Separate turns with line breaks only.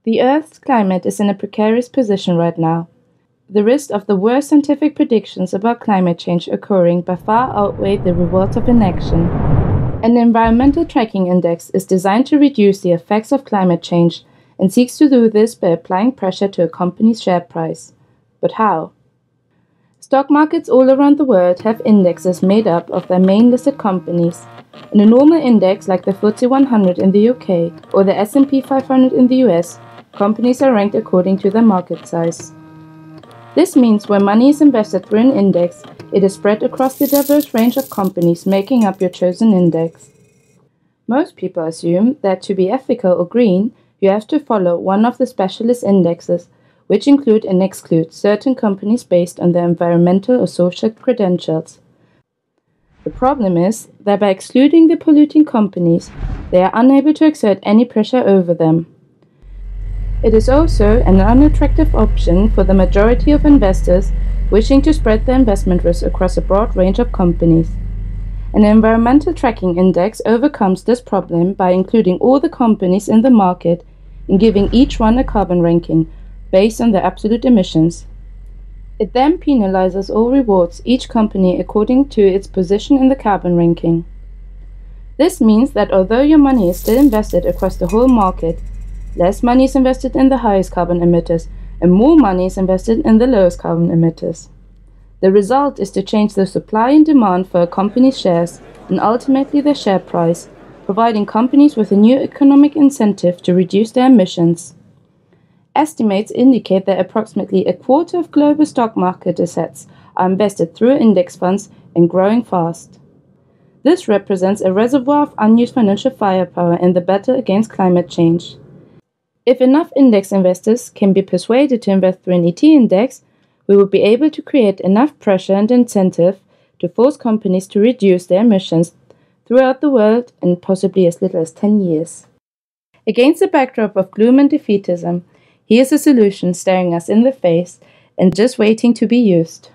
The Earth's climate is in a precarious position right now. The risk of the worst scientific predictions about climate change occurring by far outweigh the rewards of inaction. An environmental tracking index is designed to reduce the effects of climate change and seeks to do this by applying pressure to a company's share price. But how? Stock markets all around the world have indexes made up of their main listed companies. In a normal index like the FTSE 100 in the UK or the S&P 500 in the US, companies are ranked according to their market size. This means when money is invested through an index, it is spread across the diverse range of companies making up your chosen index. Most people assume that to be ethical or green, you have to follow one of the specialist indexes, which include and exclude certain companies based on their environmental or social credentials. The problem is that by excluding the polluting companies, they are unable to exert any pressure over them. It is also an unattractive option for the majority of investors wishing to spread their investment risk across a broad range of companies. An environmental tracking index overcomes this problem by including all the companies in the market and giving each one a carbon ranking based on their absolute emissions. It then penalizes or rewards each company according to its position in the carbon ranking. This means that although your money is still invested across the whole market, less money is invested in the highest carbon emitters and more money is invested in the lowest carbon emitters. The result is to change the supply and demand for a company's shares and ultimately their share price, providing companies with a new economic incentive to reduce their emissions. Estimates indicate that approximately a quarter of global stock market assets are invested through index funds and growing fast. This represents a reservoir of unused financial firepower in the battle against climate change. If enough index investors can be persuaded to invest through an ET index, we will be able to create enough pressure and incentive to force companies to reduce their emissions throughout the world in possibly as little as 10 years. Against the backdrop of gloom and defeatism, here's a solution staring us in the face and just waiting to be used.